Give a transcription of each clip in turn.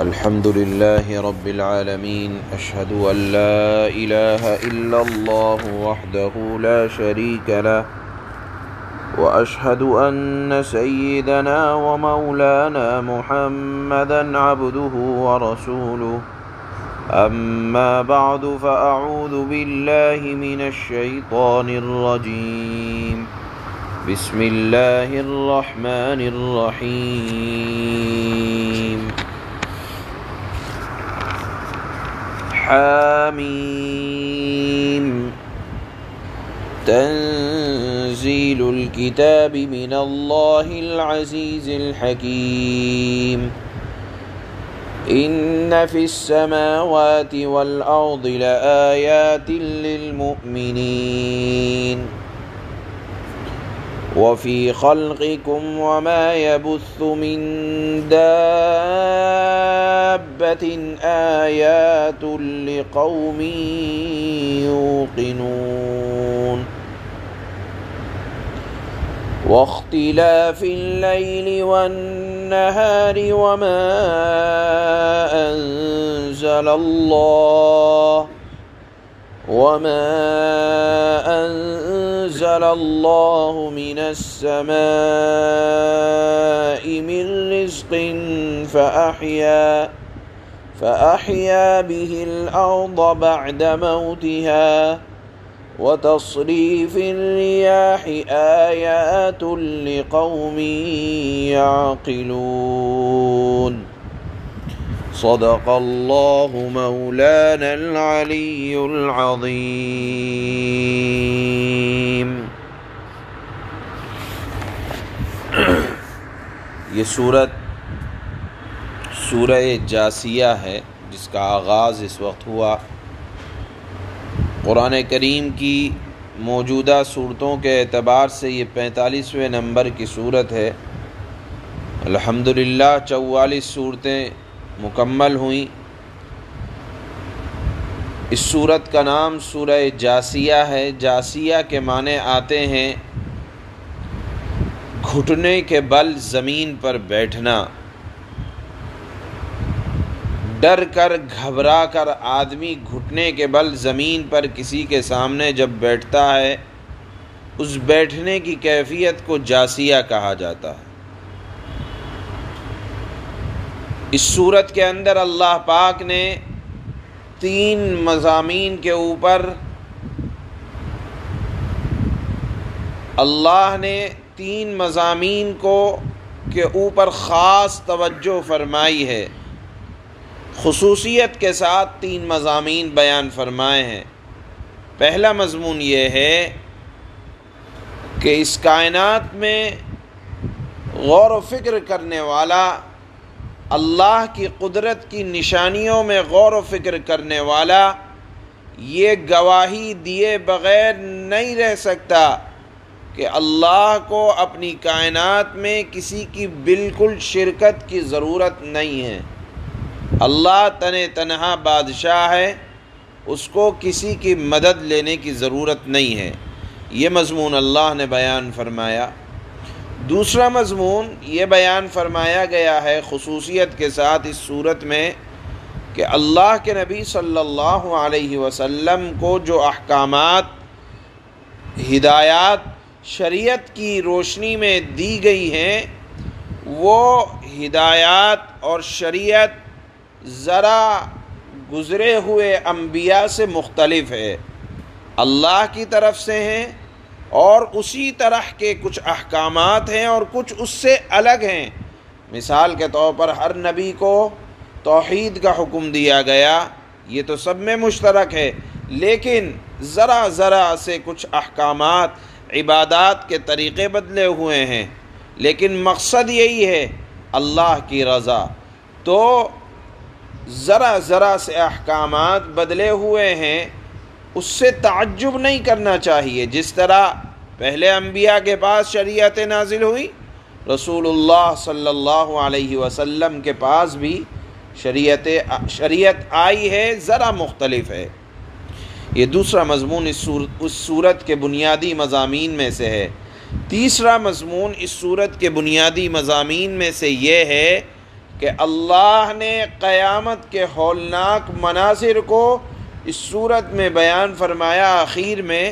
الحمد لله رب العالمين أشهد أن لا إله إلا الله وحده لا شريك له وأشهد أن سيدنا ومولانا محمدا عبده ورسوله أما بعد فأعوذ بالله من الشيطان الرجيم بسم الله الرحمن الرحيم حاميم تنزيل الكتاب من الله العزيز الحكيم إن في السماوات والأرض لآيات للمؤمنين وفي خلقكم وما يبث من دابة آيات لقوم يوقنون واختلاف الليل والنهار وما أنزل الله من السماء من رزق فأحيا به الأرض بعد موتها وتصريف الرياح آيات لقوم يعقلون صدق الله مولانا العلي العظيم۔ یہ سورہ جاسیہ ہے جس کا آغاز اس وقت ہوا۔ قرآن کریم کی موجودہ صورتوں کے اعتبار سے یہ 45ویں نمبر کی صورت ہے۔ الحمدللہ 44 صورتیں مکمل ہوئیں۔ اس صورت کا نام سورہ جاسیہ ہے۔ جاسیہ کے معنی آتے ہیں گھٹنے کے بل زمین پر بیٹھنا۔ ڈر کر گھبرا کر آدمی گھٹنے کے بل زمین پر کسی کے سامنے جب بیٹھتا ہے، اس بیٹھنے کی کیفیت کو جاسیہ کہا جاتا ہے۔ اس صورت کے اندر اللہ پاک نے 3 مضامین کے اوپر کے اوپر خاص توجہ فرمائی ہے۔ خصوصیت کے ساتھ 3 مضامین بیان فرمائے ہیں۔ پہلا مضمون یہ ہے کہ اس کائنات میں غور و فکر کرنے والا، اللہ کی قدرت کی نشانیوں میں غور و فکر کرنے والا یہ گواہی دیے بغیر نہیں رہ سکتا کہ اللہ کو اپنی کائنات میں کسی کی بالکل شرکت کی ضرورت نہیں ہے۔ اللہ تنہا بادشاہ ہے، اس کو کسی کی مدد لینے کی ضرورت نہیں ہے۔ یہ مضمون اللہ نے بیان فرمایا۔ دوسرا مضمون یہ بیان فرمایا گیا ہے خصوصیت کے ساتھ اس صورت میں کہ اللہ کے نبی صلی اللہ علیہ وسلم کو جو احکامات، ہدایات شریعت کی روشنی میں دی گئی ہیں، وہ ہدایات اور شریعت ذرا گزرے ہوئے انبیاء سے مختلف ہے، اللہ کی طرف سے ہیں، اور اسی طرح کے کچھ احکامات ہیں اور کچھ اس سے الگ ہیں۔ مثال کے طور پر ہر نبی کو توحید کا حکم دیا گیا، یہ تو سب میں مشترک ہے، لیکن ذرا سے کچھ احکامات، عبادات کے طریقے بدلے ہوئے ہیں، لیکن مقصد یہی ہے اللہ کی رضا۔ تو ذرا سے احکامات بدلے ہوئے ہیں، اس سے تعجب نہیں کرنا چاہیے۔ جس طرح پہلے انبیاء کے پاس شریعت نازل ہوئی، رسول اللہ صلی اللہ علیہ وسلم کے پاس بھی شریعت آئی ہے، ذرا مختلف ہے۔ یہ دوسرا مضمون اس صورت کے بنیادی مضامین میں سے ہے۔ تیسرا مضمون اس صورت کے بنیادی مضامین میں سے یہ ہے کہ اللہ نے قیامت کے ہولناک مناظر کو اس صورت میں بیان فرمایا آخر میں،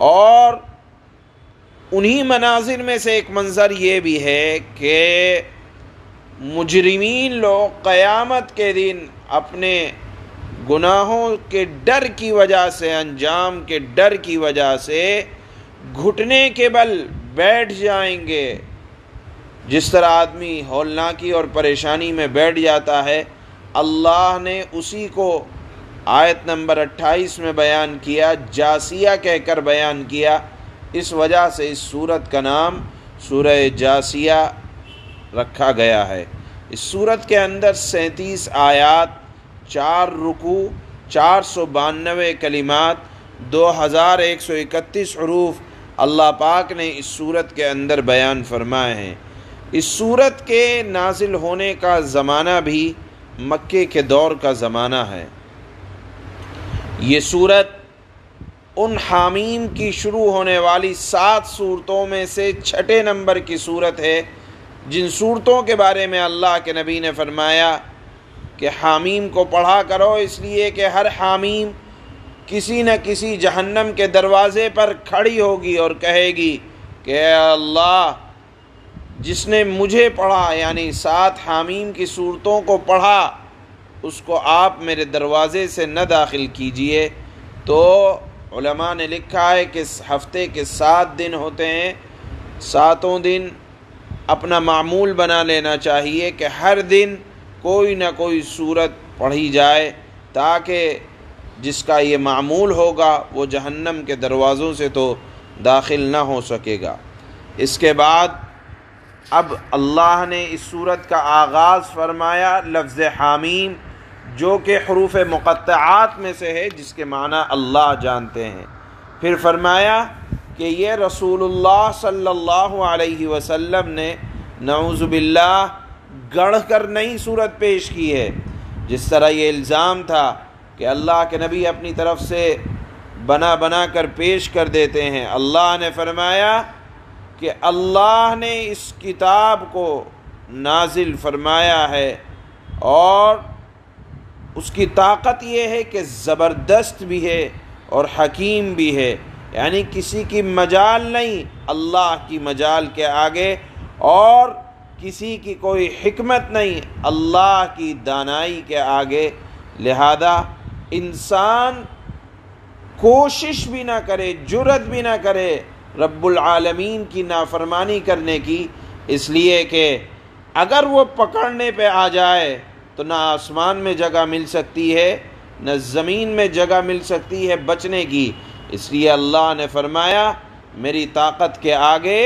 اور انہی مناظر میں سے ایک منظر یہ بھی ہے کہ مجرمین لوگ قیامت کے دن اپنے گناہوں کے ڈر کی وجہ سے، انجام کے ڈر کی وجہ سے گھٹنے کے بل بیٹھ جائیں گے۔ جس طرح آدمی ہولناکی اور پریشانی میں بیٹھ جاتا ہے، اللہ نے اسی کو آیت نمبر 28 میں بیان کیا، جاسیہ کہہ کر بیان کیا۔ اس وجہ سے اس سورت کا نام سورہ جاسیہ رکھا گیا ہے۔ اس سورت کے اندر 37 آیات، 4 رکوع، 492 کلمات، 2131 حروف اللہ پاک نے اس سورت کے اندر بیان فرمائے ہیں۔ اس سورت کے نازل ہونے کا زمانہ بھی مکے کے دور کا زمانہ ہے۔ یہ سورت ان حامیم کی شروع ہونے والی 7 سورتوں میں سے 6 نمبر کی سورت ہے، جن سورتوں کے بارے میں اللہ کے نبی نے فرمایا کہ حامیم کو پڑھا کرو، اس لیے کہ ہر حامیم کسی نہ کسی جہنم کے دروازے پر کھڑی ہوگی اور کہے گی کہ اے اللہ، جس نے مجھے پڑھا، یعنی 7 حامیم کی سورتوں کو پڑھا، اس کو آپ میرے دروازے سے نہ داخل کیجئے۔ تو علماء نے لکھا ہے کہ ہفتے کے 7 دن ہوتے ہیں، 7 دن اپنا معمول بنا لینا چاہیے کہ ہر دن کوئی نہ کوئی سورت پڑھی جائے، تاکہ جس کا یہ معمول ہوگا وہ جہنم کے دروازوں سے تو داخل نہ ہو سکے گا۔ اس کے بعد اب اللہ نے اس سورت کا آغاز فرمایا لفظ حامیم، جو کہ حروف مقطعات میں سے ہے، جس کے معنی اللہ جانتے ہیں۔ پھر فرمایا کہ یہ رسول اللہ صلی اللہ علیہ وسلم نے نعوذ باللہ گڑھ کر نئی صورت پیش کی ہے۔ جس طرح یہ الزام تھا کہ اللہ کے نبی اپنی طرف سے بنا کر پیش کر دیتے ہیں، اللہ نے فرمایا کہ اللہ نے اس کتاب کو نازل فرمایا ہے، اور اس کی طاقت یہ ہے کہ زبردست بھی ہے اور حکیم بھی ہے، یعنی کسی کی مجال نہیں اللہ کی مجال کے آگے، اور کسی کی کوئی حکمت نہیں اللہ کی دانائی کے آگے۔ لہذا انسان کوشش بھی نہ کرے، جرت بھی نہ کرے رب العالمین کی نافرمانی کرنے کی، اس لیے کہ اگر وہ پکڑنے پہ آ جائے تو نہ آسمان میں جگہ مل سکتی ہے، نہ زمین میں جگہ مل سکتی ہے بچنے کی۔ اس لیے اللہ نے فرمایا میری طاقت کے آگے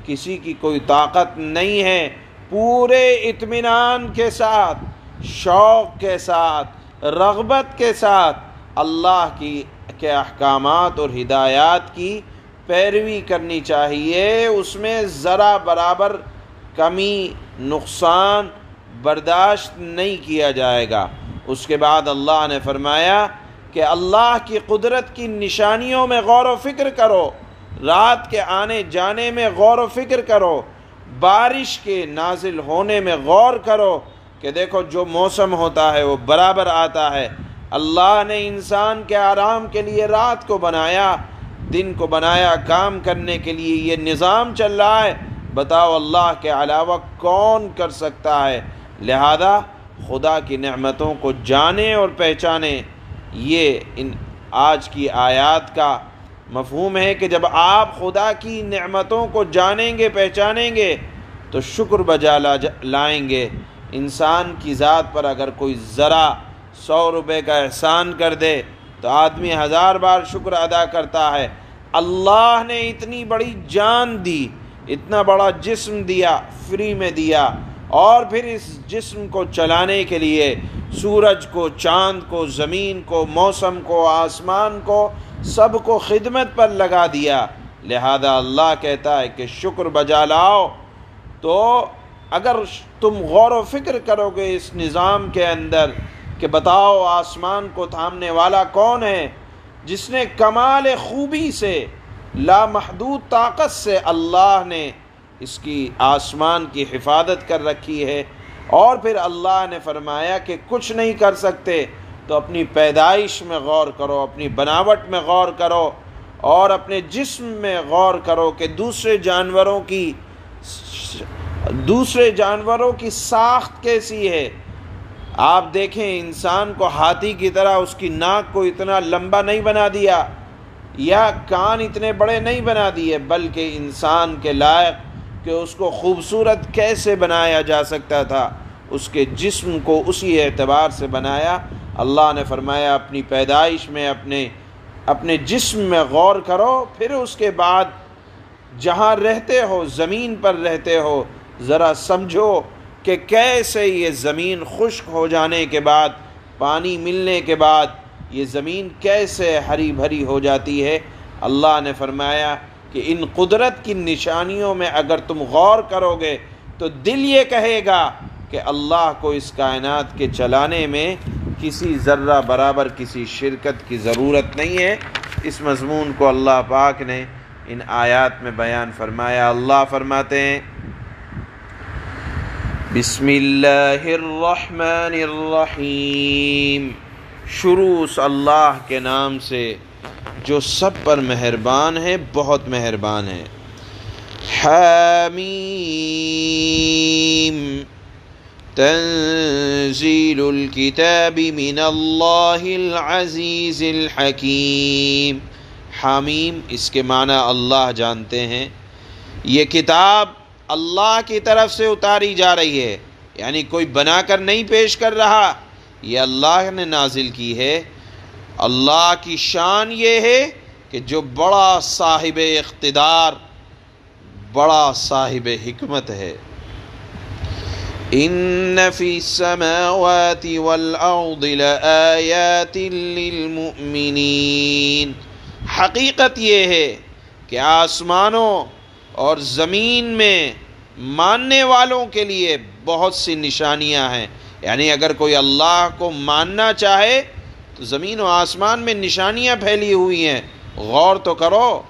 کسی کی کوئی طاقت نہیں ہے۔ پورے اطمینان کے ساتھ، شوق کے ساتھ، رغبت کے ساتھ اللہ کے احکامات اور ہدایات کی پیروی کرنی چاہیے، اس میں ذرا برابر کمی نقصان برداشت نہیں کیا جائے گا۔ اس کے بعد اللہ نے فرمایا کہ اللہ کی قدرت کی نشانیوں میں غور و فکر کرو، رات کے آنے جانے میں غور و فکر کرو، بارش کے نازل ہونے میں غور کرو کہ دیکھو جو موسم ہوتا ہے وہ برابر آتا ہے۔ اللہ نے انسان کے آرام کے لیے رات کو بنایا، دن کو بنایا کام کرنے کے لیے، یہ نظام چل رہا ہے، بتاؤ اللہ کے علاوہ کون کر سکتا ہے؟ لہذا خدا کی نعمتوں کو جانیں اور پہچانیں۔ یہ ان آج کی آیات کا مفہوم ہے کہ جب آپ خدا کی نعمتوں کو جانیں گے، پہچانیں گے، تو شکر بجا لائیں گے۔ انسان کی ذات پر اگر کوئی ذرا 100 روپے کا احسان کر دے تو آدمی 1000 بار شکر ادا کرتا ہے۔ اللہ نے اتنی بڑی جان دی، اتنا بڑا جسم دیا، فری میں دیا، اور پھر اس جسم کو چلانے کے لیے سورج کو، چاند کو، زمین کو، موسم کو، آسمان کو، سب کو خدمت پر لگا دیا۔ لہذا اللہ کہتا ہے کہ شکر بجا لاؤ۔ تو اگر تم غور و فکر کرو گے اس نظام کے اندر کہ بتاؤ آسمان کو تھامنے والا کون ہے، جس نے کمال خوبی سے، لامحدود طاقت سے اللہ نے اس کی آسمان کی حفاظت کر رکھی ہے، اور پھر اللہ نے فرمایا کہ کچھ نہیں کر سکتے تو اپنی پیدائش میں غور کرو، اپنی بناوٹ میں غور کرو، اور اپنے جسم میں غور کرو کہ دوسرے جانوروں کی ساخت کیسی ہے۔ آپ دیکھیں انسان کو ہاتھی کی طرح اس کی ناک کو اتنا لمبا نہیں بنا دیا یا کان اتنے بڑے نہیں بنا دیے، بلکہ انسان کے لائق کہ اس کو خوبصورت کیسے بنایا جا سکتا تھا، اس کے جسم کو اسی اعتبار سے بنایا۔ اللہ نے فرمایا اپنی پیدائش میں اپنے جسم میں غور کرو، پھر اس کے بعد جہاں رہتے ہو، زمین پر رہتے ہو، ذرا سمجھو کہ کیسے یہ زمین خشک ہو جانے کے بعد، پانی ملنے کے بعد یہ زمین کیسے ہری بھری ہو جاتی ہے۔ اللہ نے فرمایا کہ ان قدرت کی نشانیوں میں اگر تم غور کرو گے تو دل یہ کہے گا کہ اللہ کو اس کائنات کے چلانے میں کسی ذرہ برابر کسی شرکت کی ضرورت نہیں ہے۔ اس مضمون کو اللہ پاک نے ان آیات میں بیان فرمایا۔ اللہ فرماتے ہیں بسم اللہ الرحمن الرحیم، شروع اس اللہ کے نام سے جو سب پر مہربان ہے، بہت مہربان ہے۔ حامیم، تنزیل الکتاب من اللہ العزیز الحکیم۔ حامیم اس کے معنی اللہ جانتے ہیں۔ یہ کتاب اللہ کی طرف سے اتاری جا رہی ہے، یعنی کوئی بنا کر نہیں پیش کر رہا، یہ اللہ نے نازل کی ہے۔ اللہ کی شان یہ ہے کہ جو بڑا صاحب اقتدار، بڑا صاحب حکمت ہے۔ ان فی السماوات والارض لآیات للمؤمنین، حقیقت یہ ہے کہ آسمانوں اور زمین میں ماننے والوں کے لیے بہت سی نشانیاں ہیں، یعنی اگر کوئی اللہ کو ماننا چاہے تو زمین و آسمان میں نشانیاں پھیلی ہوئی ہیں، غور تو کرو۔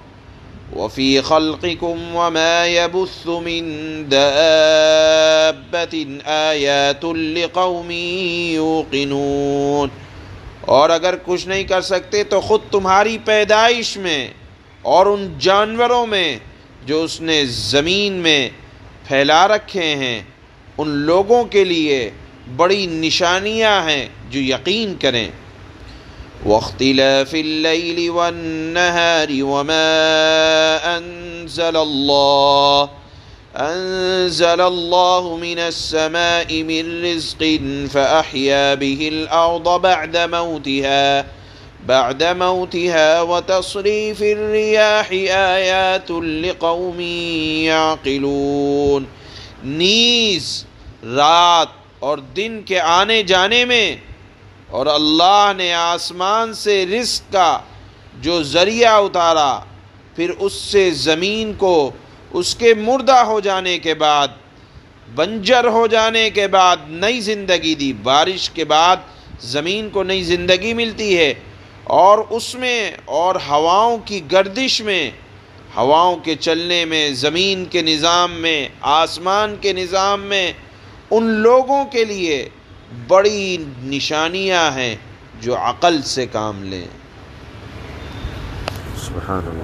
وَفِي خَلْقِكُمْ وَمَا يَبُثُّ مِن دَابَّةٍ آیَاتٌ لِقَوْمٍ یُوقِنُونَ، اور اگر کچھ نہیں کر سکتے تو خود تمہاری پیدائش میں اور ان جانوروں میں جو اس نے زمین میں پھیلا رکھے ہیں، ان لوگوں کے لیے بڑی نشانیاں ہیں جو یقین کریں۔ واختلاف اللیل والنہار وما انزل اللہ من السماء من رزق فأحیا به الارض بعد موتها وتصریف الریاح آیات لقوم یعقلون، نیز رات اور دن کے آنے جانے میں، اور اللہ نے آسمان سے رزق کا جو ذریعہ اتارا، پھر اس سے زمین کو اس کے مردہ ہو جانے کے بعد، بنجر ہو جانے کے بعد نئی زندگی دی۔ بارش کے بعد زمین کو نئی زندگی ملتی ہے، اور اس میں اور ہواؤں کی گردش میں، ہواؤں کے چلنے میں، زمین کے نظام میں، آسمان کے نظام میں، ان لوگوں کے لیے بڑی نشانیاں ہیں جو عقل سے کام لیں۔ سبحان اللہ۔